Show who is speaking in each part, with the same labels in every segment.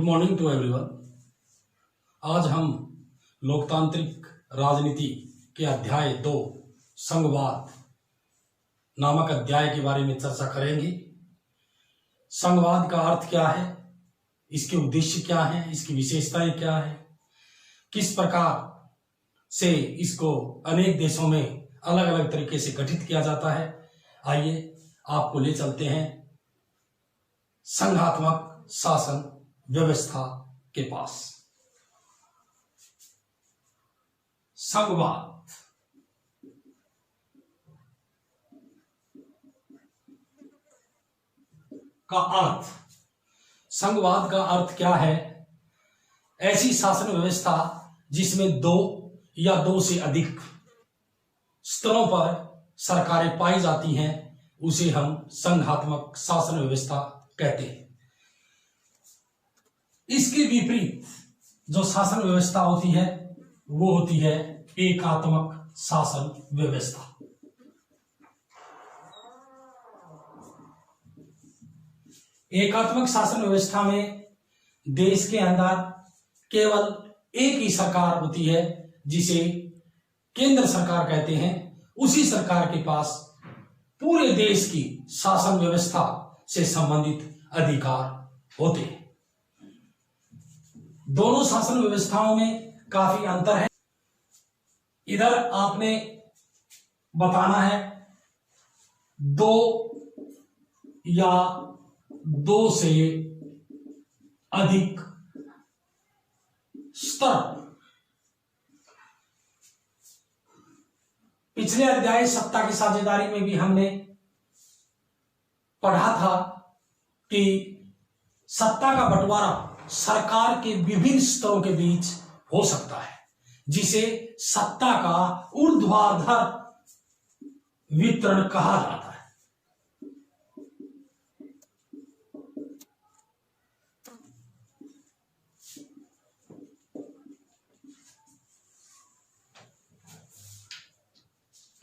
Speaker 1: Good morning to everyone. आज हम लोकतांत्रिक राजनीति के अध्याय 2 संघवाद नामक अध्याय के बारे में चर्चा करेंगे। संघवाद का अर्थ क्या है, इसके उद्देश्य क्या है, इसकी विशेषताएं क्या है, किस प्रकार से इसको अनेक देशों में अलग अलग तरीके से गठित किया जाता है। आइए आपको ले चलते हैं संघात्मक शासन व्यवस्था के पास। संघवाद का अर्थ, संघवाद का अर्थ क्या है? ऐसी शासन व्यवस्था जिसमें दो या दो से अधिक स्तरों पर सरकारें पाई जाती हैं, उसे हम संघात्मक शासन व्यवस्था कहते हैं। इसके विपरीत जो शासन व्यवस्था होती है वो होती है एकात्मक शासन व्यवस्था। एकात्मक शासन व्यवस्था में देश के अंदर केवल एक ही सरकार होती है जिसे केंद्र सरकार कहते हैं। उसी सरकार के पास पूरे देश की शासन व्यवस्था से संबंधित अधिकार होते हैं। दोनों शासन व्यवस्थाओं में काफी अंतर है। इधर आपने बताना है दो या दो से अधिक स्तर। पिछले अध्याय सत्ता की साझेदारी में भी हमने पढ़ा था कि सत्ता का बंटवारा सरकार के विभिन्न स्तरों के बीच हो सकता है, जिसे सत्ता का ऊर्ध्वाधर वितरण कहा जाता है।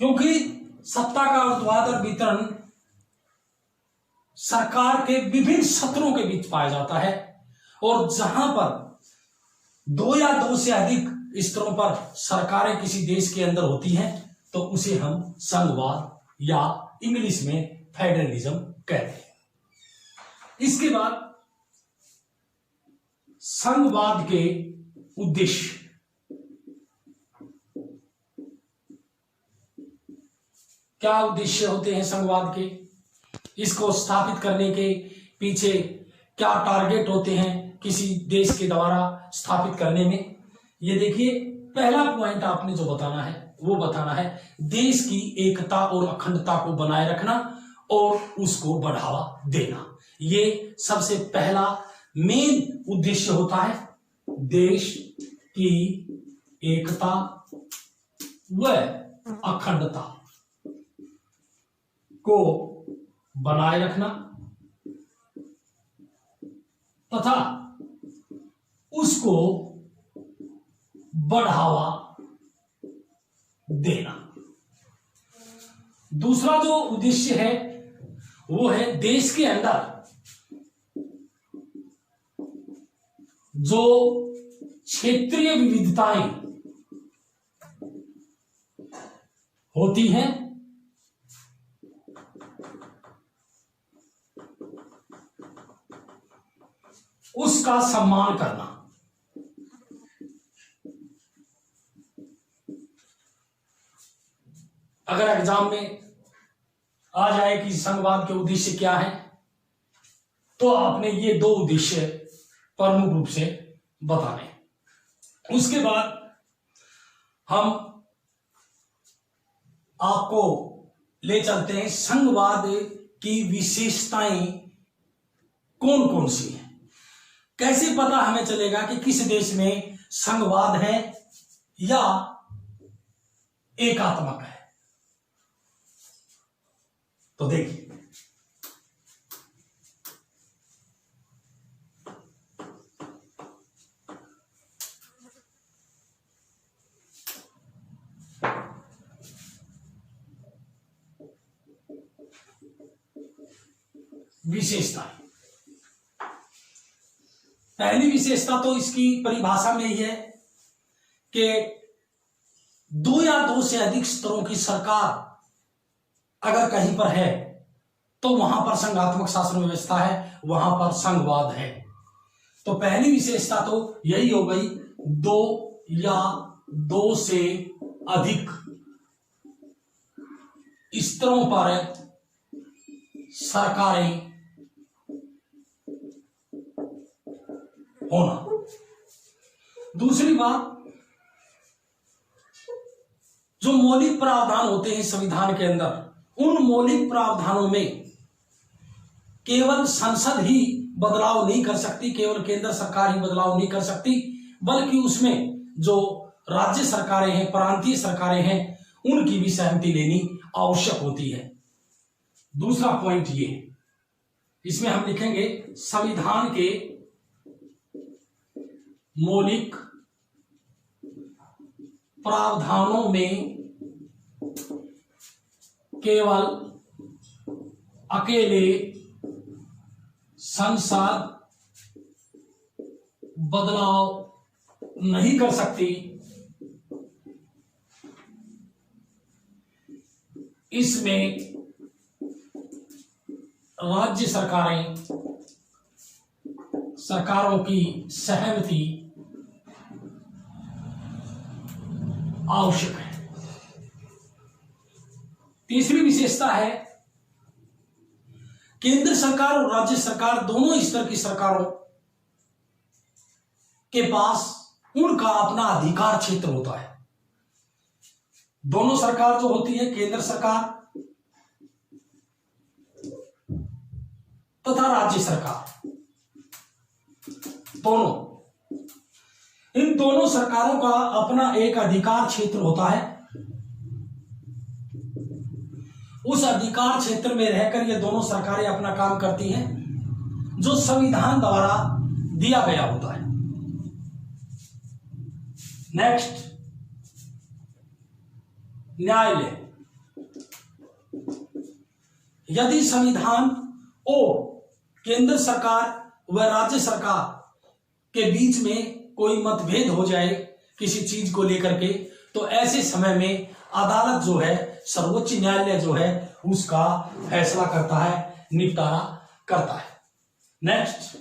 Speaker 1: क्योंकि सत्ता का ऊर्ध्वाधर वितरण सरकार के विभिन्न स्तरों के बीच पाया जाता है, और जहां पर दो या दो से अधिक स्तरों पर सरकारें किसी देश के अंदर होती हैं तो उसे हम संघवाद या इंग्लिश में फेडरलिज्म कहते हैं। इसके बाद संघवाद के उद्देश्य। क्या उद्देश्य होते हैं संघवाद के? इसको स्थापित करने के पीछे क्या टारगेट होते हैं किसी देश के द्वारा स्थापित करने में? ये देखिए, पहला पॉइंट आपने जो बताना है वो बताना है देश की एकता और अखंडता को बनाए रखना और उसको बढ़ावा देना। ये सबसे पहला मेन उद्देश्य होता है। देश की एकता व अखंडता को बनाए रखना तथा उसको बढ़ावा देना। दूसरा जो उद्देश्य है वो है देश के अंदर जो क्षेत्रीय विविधताएं होती हैं उसका सम्मान करना। अगर एग्जाम में आ जाए कि संघवाद के उद्देश्य क्या है, तो आपने ये दो उद्देश्य प्रमुख रूप से बताने। उसके बाद हम आपको ले चलते हैं संघवाद की विशेषताएं कौन कौन सी हैं। कैसे पता हमें चलेगा कि किस देश में संघवाद है या एकात्मक है? तो देखिए, विशेषताएं। पहली विशेषता तो इसकी परिभाषा में ही है कि दो या दो से अधिक स्तरों की सरकार अगर कहीं पर है तो वहां पर संघात्मक शासन व्यवस्था है, वहां पर संघवाद है। तो पहली विशेषता तो यही हो गई, दो या दो से अधिक स्तरों पर सरकारें होना। दूसरी बात, जो मौलिक प्रावधान होते हैं संविधान के अंदर, उन मौलिक प्रावधानों में केवल संसद ही बदलाव नहीं कर सकती, केवल केंद्र सरकार ही बदलाव नहीं कर सकती, बल्कि उसमें जो राज्य सरकारें हैं, प्रांतीय सरकारें हैं, उनकी भी सहमति लेनी आवश्यक होती है। दूसरा पॉइंट ये, इसमें हम लिखेंगे संविधान के मौलिक प्रावधानों में केवल अकेले संसद बदलाव नहीं कर सकती, इसमें राज्य सरकारों की सहमति आवश्यक है। तीसरी विशेषता है, केंद्र सरकार और राज्य सरकार दोनों स्तर की सरकारों के पास उनका अपना अधिकार क्षेत्र होता है। दोनों सरकार जो होती है, केंद्र सरकार तथा राज्य सरकार, दोनों, इन दोनों सरकारों का अपना एक अधिकार क्षेत्र होता है। उस अधिकार क्षेत्र में रहकर ये दोनों सरकारें अपना काम करती हैं, जो संविधान द्वारा दिया गया होता है। नेक्स्ट, न्यायालय। यदि संविधान और केंद्र सरकार व राज्य सरकार के बीच में कोई मतभेद हो जाए किसी चीज को लेकर के, तो ऐसे समय में अदालत जो है, सर्वोच्च न्यायालय जो है, उसका फैसला करता है, निपटारा करता है। नेक्स्ट,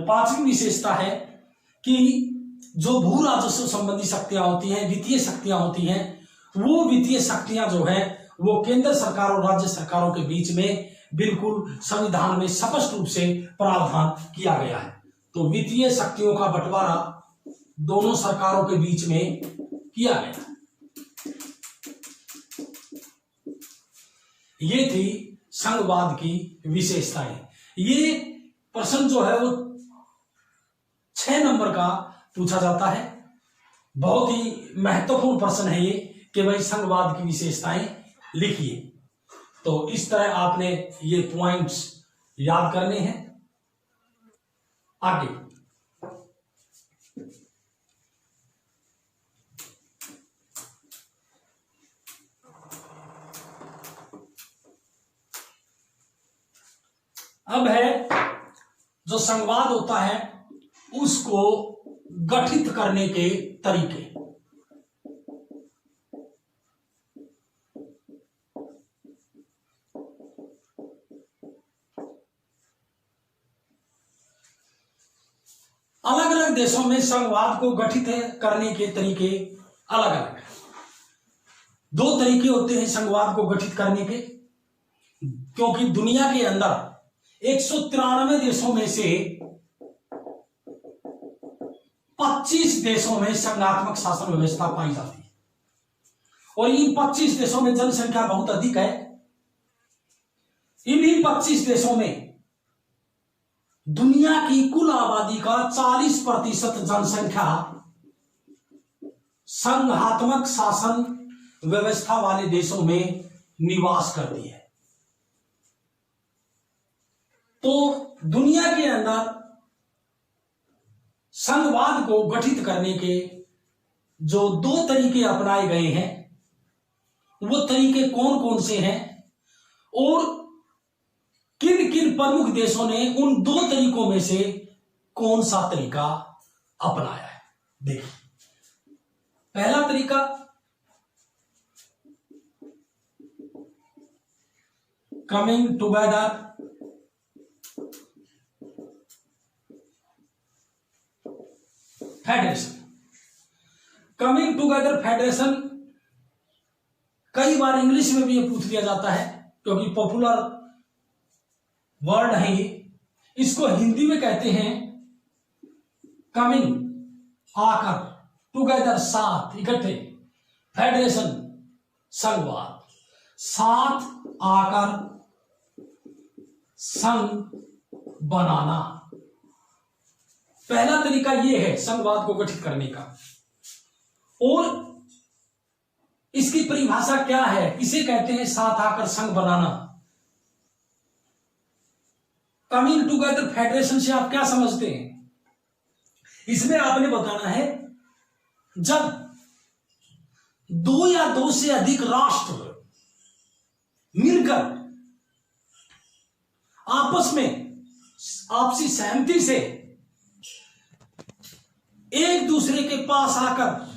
Speaker 1: पांचवी विशेषता है कि जो भू राजस्व संबंधी शक्तियां होती हैं, वित्तीय शक्तियां होती हैं, वो वित्तीय शक्तियां जो है वो केंद्र सरकार और राज्य सरकारों के बीच में बिल्कुल संविधान में स्पष्ट रूप से प्रावधान किया गया है। तो वित्तीय शक्तियों का बंटवारा दोनों सरकारों के बीच में किया गया। ये थी संघवाद की विशेषताएं। ये प्रश्न जो है वो 6 नंबर का पूछा जाता है। बहुत ही महत्वपूर्ण प्रश्न है ये कि भाई संघवाद की विशेषताएं लिखिए। तो इस तरह आपने ये पॉइंट्स याद करने हैं। आगे अब है जो संघवाद होता है उसको गठित करने के तरीके। अलग अलग देशों में संघवाद को गठित करने के तरीके अलग अलग हैं। 2 तरीके होते हैं संघवाद को गठित करने के, क्योंकि दुनिया के अंदर 193 देशों में से 25 देशों में संघात्मक शासन व्यवस्था पाई जाती है, और इन 25 देशों में जनसंख्या बहुत अधिक है। इन्हीं 25 देशों में दुनिया की कुल आबादी का 40% जनसंख्या संघात्मक शासन व्यवस्था वाले देशों में निवास करती है। तो दुनिया के अंदर संघवाद को गठित करने के जो 2 तरीके अपनाए गए हैं वो तरीके कौन कौन से हैं और किन किन प्रमुख देशों ने उन दो तरीकों में से कौन सा तरीका अपनाया है। देखिए, पहला तरीका coming together federation. Coming together federation कई बार इंग्लिश में भी ये पूछ लिया जाता है क्योंकि पॉपुलर वर्ड है ये। इसको हिंदी में कहते हैं कमिंग, आकर, टुगेदर साथ, इकट्ठे, फेडरेशन संघवाद, साथ आकर संघ बनाना। पहला तरीका यह है संघवाद को गठित करने का। और इसकी परिभाषा क्या है, इसे कहते हैं साथ आकर संघ बनाना। कमिंग टुगेदर फेडरेशन से आप क्या समझते हैं? इसमें आपने बताना है जब दो या दो से अधिक राष्ट्र मिलकर आपस में आपसी सहमति से एक दूसरे के पास आकर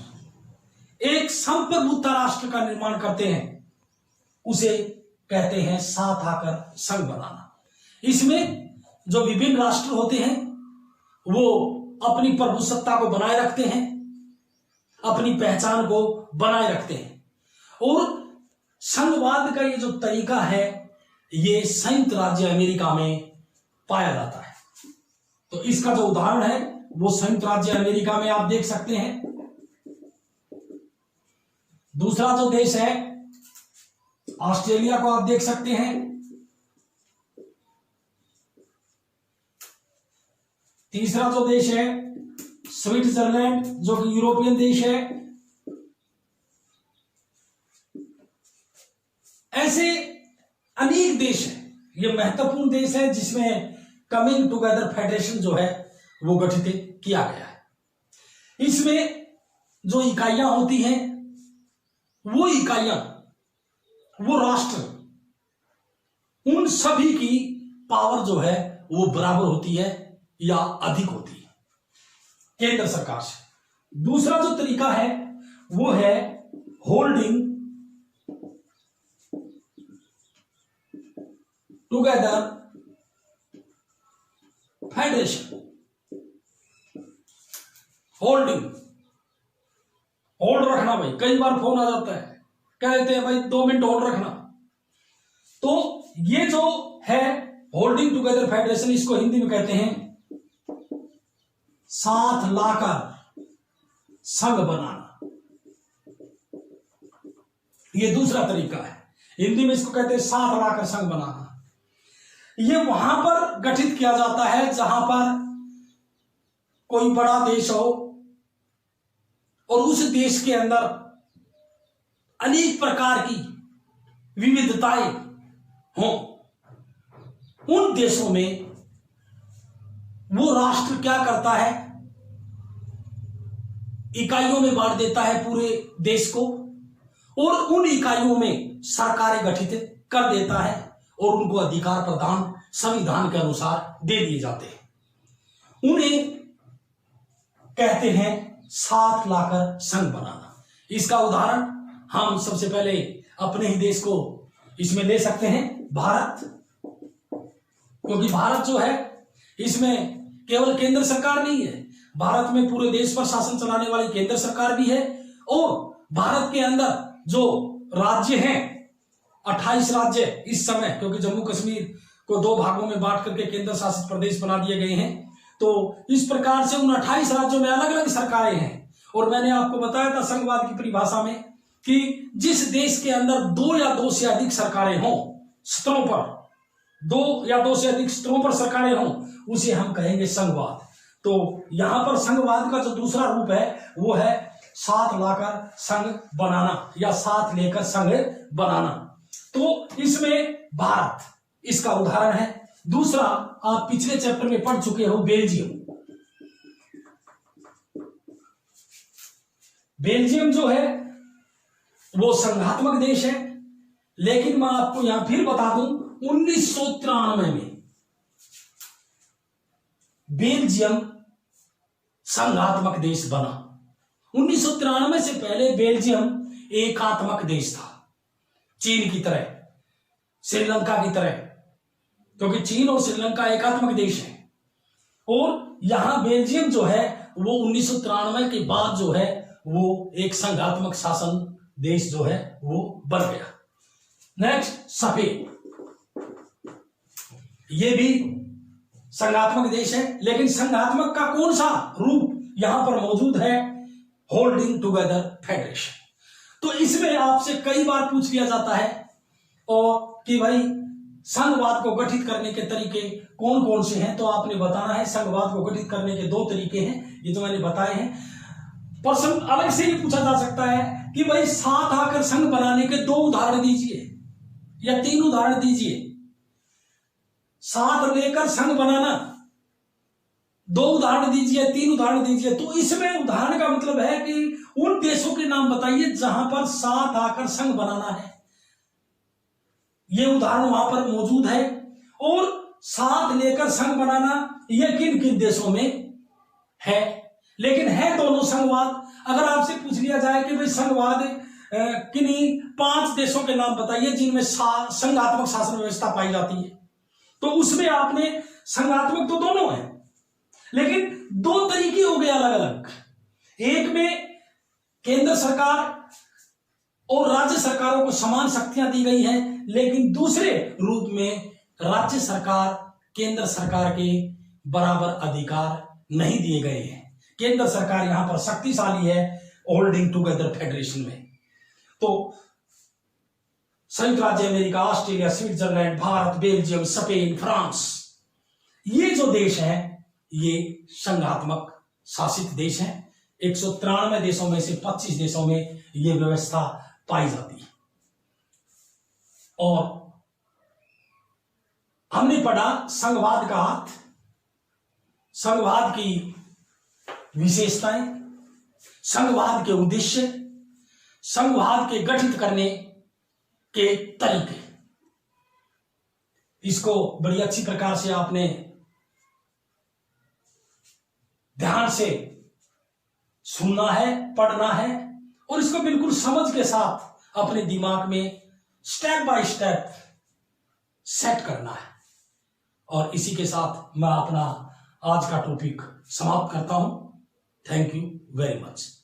Speaker 1: एक संप्रभुता राष्ट्र का निर्माण करते हैं, उसे कहते हैं साथ आकर संघ बनाना। इसमें जो विभिन्न राष्ट्र होते हैं वो अपनी प्रभुसत्ता को बनाए रखते हैं, अपनी पहचान को बनाए रखते हैं। और संघवाद का ये जो तरीका है ये संयुक्त राज्य अमेरिका में पाया जाता है। तो इसका जो उदाहरण है वो संयुक्त राज्य अमेरिका में आप देख सकते हैं। दूसरा जो देश है ऑस्ट्रेलिया को आप देख सकते हैं। तीसरा जो देश है स्विट्जरलैंड जो कि यूरोपियन देश है। ऐसे अनेक देश हैं, ये महत्वपूर्ण देश है जिसमें कमिंग टुगेदर फेडरेशन जो है वो गठित किया गया है। इसमें जो इकाइयां होती हैं वो इकाइयां, वो राष्ट्र, उन सभी की पावर जो है वो बराबर होती है या अधिक होती है केंद्र सरकार से। दूसरा जो तरीका है वो है holding together federation. Holding, hold रखना भाई। कई बार फोन आ जाता है, कह देते हैं भाई 2 मिनट होल्ड रखना। तो ये जो है होल्डिंग टुगेदर फेडरेशन, इसको हिंदी में कहते हैं साथ लाकर संघ बनाना। ये दूसरा तरीका है, हिंदी में इसको कहते हैं साथ लाकर संघ बनाना। ये वहां पर गठित किया जाता है जहां पर कोई बड़ा देश हो और उस देश के अंदर अनेक प्रकार की विविधताएं हों। उन देशों में वो राष्ट्र क्या करता है, इकाइयों में बांट देता है पूरे देश को और उन इकाइयों में सरकारें गठित कर देता है और उनको अधिकार प्रदान संविधान के अनुसार दे दिए जाते हैं। उन्हें कहते हैं साथ लाकर संघ बनाना। इसका उदाहरण हम सबसे पहले अपने ही देश को इसमें ले सकते हैं, भारत। क्योंकि भारत जो है इसमें केवल केंद्र सरकार नहीं है, भारत में पूरे देश पर शासन चलाने वाली केंद्र सरकार भी है और भारत के अंदर जो राज्य हैं 28 राज्य इस समय, क्योंकि जम्मू कश्मीर को 2 भागों में बांट करके केंद्र शासित प्रदेश बना दिए गए हैं। तो इस प्रकार से उन 28 राज्यों में अलग अलग सरकारें हैं। और मैंने आपको बताया था संघवाद की परिभाषा में कि जिस देश के अंदर 2 या 2 से अधिक सरकारें हों, स्तरों पर 2 या 2 से अधिक स्तरों पर सरकारें हों, उसे हम कहेंगे संघवाद। तो यहां पर संघवाद का जो दूसरा रूप है वो है साथ लाकर संघ बनाना या साथ लेकर संघ बनाना। तो इसमें भारत इसका उदाहरण है। दूसरा, आप पिछले चैप्टर में पढ़ चुके हो बेल्जियम। बेल्जियम जो है वो संघात्मक देश है। लेकिन मैं आपको यहां फिर बता दूं, 1993 में बेल्जियम संघात्मक देश बना। 1993 से पहले बेल्जियम एकात्मक देश था, चीन की तरह, श्रीलंका की तरह, क्योंकि चीन और श्रीलंका एकात्मक देश है। और यहां बेल्जियम जो है वो 1993 के बाद जो है वो एक संघात्मक शासन देश जो है वो बन गया। नेक्स्ट, स्पेन, ये भी संघात्मक देश है, लेकिन संघात्मक का कौन सा रूप यहां पर मौजूद है? Holding together federation. तो इसमें आपसे कई बार पूछ लिया जाता है और कि भाई संघवाद को गठित करने के तरीके कौन कौन से हैं, तो आपने बताना है संघवाद को गठित करने के 2 तरीके हैं, ये तो मैंने बताए हैं। प्रश्न अलग से ये पूछा जा सकता है कि भाई साथ आकर संघ बनाने के 2 उदाहरण दीजिए या 3 उदाहरण दीजिए। साथ लेकर संघ बनाना 2 उदाहरण दीजिए, 3 उदाहरण दीजिए। तो इसमें उदाहरण का मतलब है कि उन देशों के नाम बताइए जहां पर साथ आकर संघ बनाना है, ये उदाहरण वहां पर मौजूद है। और साथ लेकर संघ बनाना ये किन किन देशों में है, लेकिन है दोनों संघवाद। अगर आपसे पूछ लिया जाए कि भाई संघवाद किन्हीं 5 देशों के नाम बताइए जिनमें संघात्मक शासन व्यवस्था पाई जाती है, तो उसमें आपने संघात्मक तो दोनों है, लेकिन 2 तरीके हो गए अलग अलग। एक में केंद्र सरकार और राज्य सरकारों को समान शक्तियां दी गई हैं, लेकिन दूसरे रूप में राज्य सरकार केंद्र सरकार के बराबर अधिकार नहीं दिए गए हैं। केंद्र सरकार यहां पर शक्तिशाली है होल्डिंग टुगेदर फेडरेशन में। तो संयुक्त राज्य America, Australia, Switzerland, Bharat, Belgium, Spain, France, ये जो देश हैं ये संघात्मक शासित देश हैं। 193 देशों में से 25 देशों में ये व्यवस्था पाई जाती है। और हमने पढ़ा संघवाद का अर्थ, संघवाद की विशेषताएं, संघवाद के उद्देश्य, संघवाद के गठित करने के तरीके। इसको बड़ी अच्छी प्रकार से आपने ध्यान से सुनना है, पढ़ना है और इसको बिल्कुल समझ के साथ अपने दिमाग में स्टेप बाय स्टेप सेट करना है। और इसी के साथ मैं अपना आज का टॉपिक समाप्त करता हूं। Thank you very much.